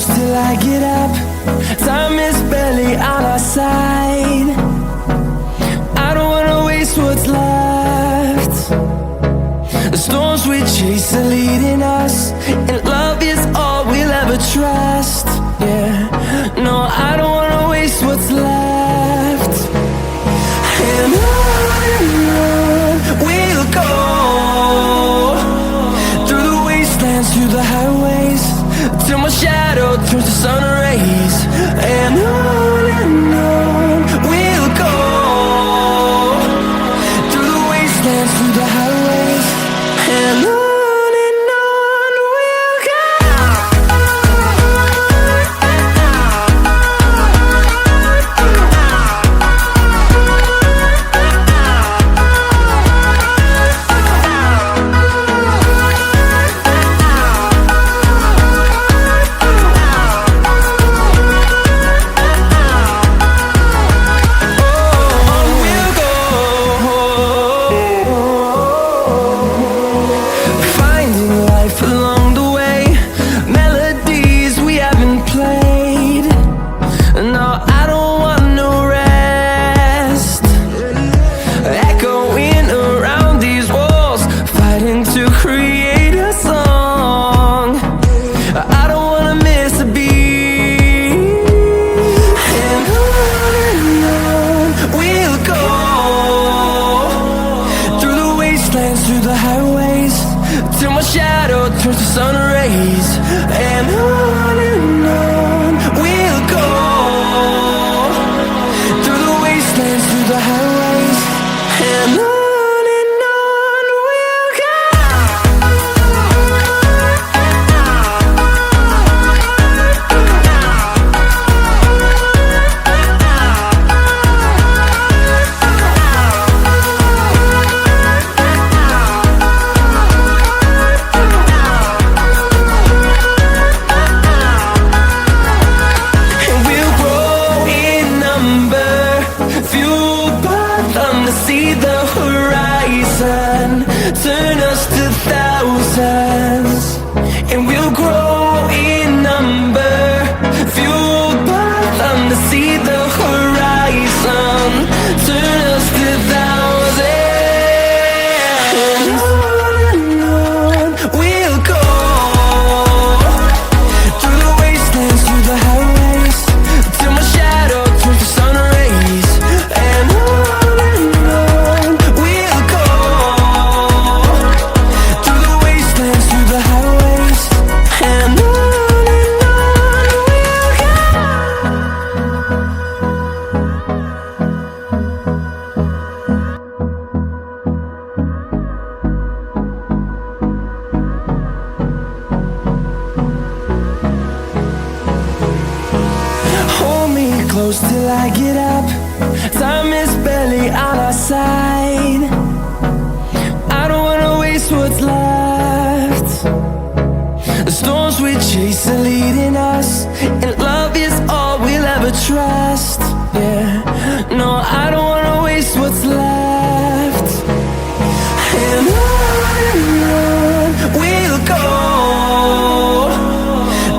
close till I get up. Time is barely on our side. I don't wanna waste what's left. The storms we chase are leading us, and love is all we'll ever trust. Yeah, no, I don't wanna waste what's left. And on we'll go, through the wastelands, through the highways, till my shadow turns to sun rays. And on we'll go, through the wastelands, through the highways, and on we'll go. Along the way, melodies we haven't played. No, I don't want no rest. Echoing around these walls, fighting to create a song. I don't wanna miss a beat. And on we'll go, through the wastelands, through the highways, till my shadow turns to sun rays. And on we'll go, through the wastelands, through the highways, and on we'll go. See the horizon, turn us to thousands, and we'll grow in number, fueled by them to see the horizon, turn us to thousands. And on we'll go, through the wastelands, through the highways, till my shadow turns to sun rays. And close till I get up. Time is barely on our side. I don't wanna waste what's left. The storms we chase are leading us, and love is all we'll ever trust. Yeah, no, I don't wanna waste what's left. And on we'll go,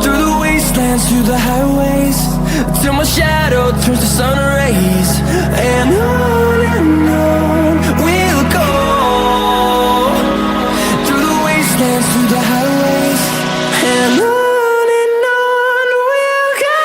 through the wastelands, through the highways, till my shadow turns to sun rays. And on we'll go, through the wastelands, through the highways, and on we'll go.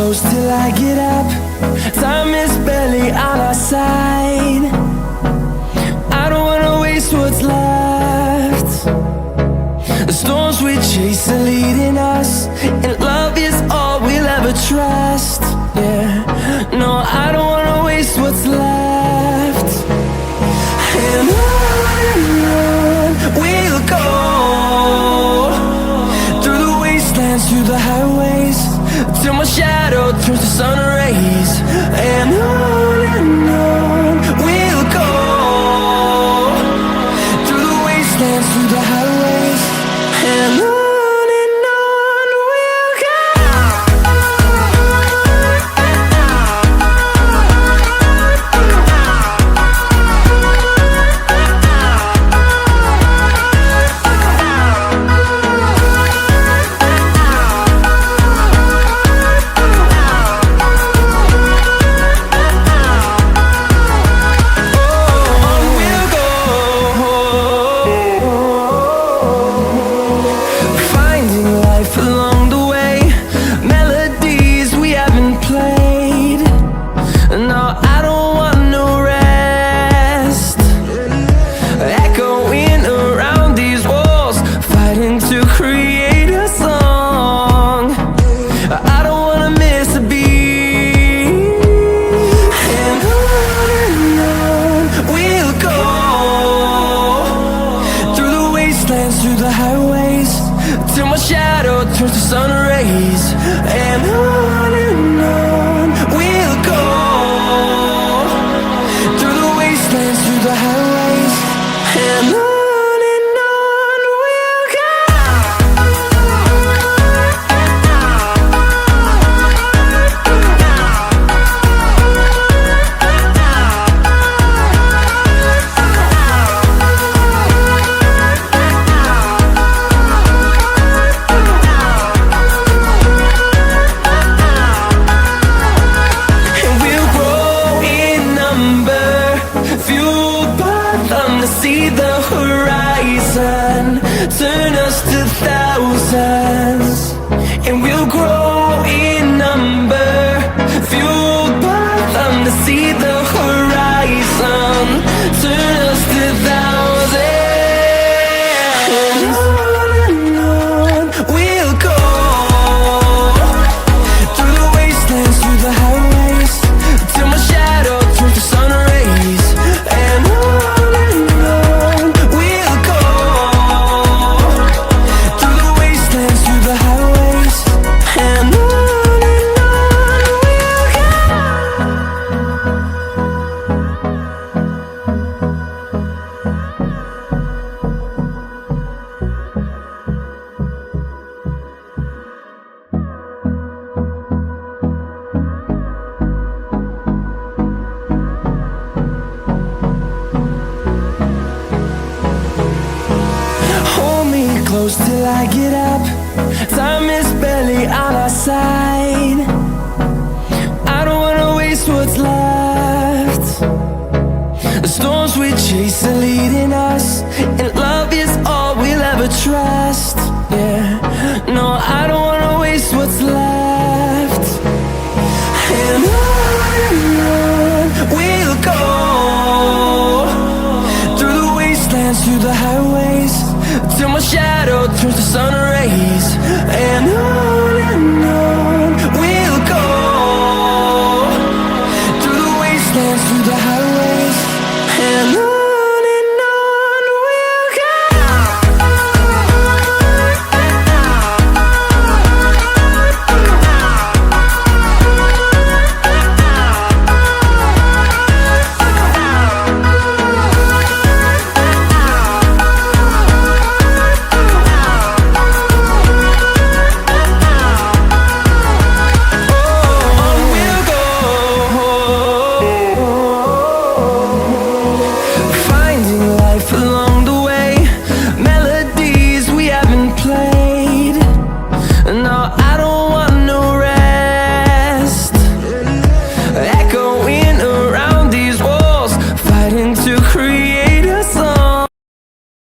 close till I get up. Time is barely on our side. I don't wanna waste what's left. The storms we chase are leading us, and love is all we'll ever trust. Yeah, no, I don't wanna waste what's left. And on we'll go, through the wastelands, through the highways, till my shadow turns to sun rays. And on we'll go, through the wastelands, through the highways, and on we'll go. Along the way, melodies we haven't played. No, I don't want no rest. Echoing around these walls, fighting to create a song. I don't wanna miss a beat. And on we'll go, through the wastelands, through the highways, till my shadow turns to sun rays. And on we'll go, through the wastelands, through the highways, and on we'll go. See the horizon, turn us to thousands, and we'll grow in number, fueled by them to see the horizon, turn us to thousands. And on we'll go, through the wastelands, through the highways, till my shadow turns to sun rays. And close till I get up. Time is barely on our side. I don't wanna waste what's left. The storms we chase are leading us, and love is all we'll ever trust. Yeah, no, I don't wanna waste what's left. And on we'll go, through the wastelands, through the highways, till my shadow turns to sun rays. And on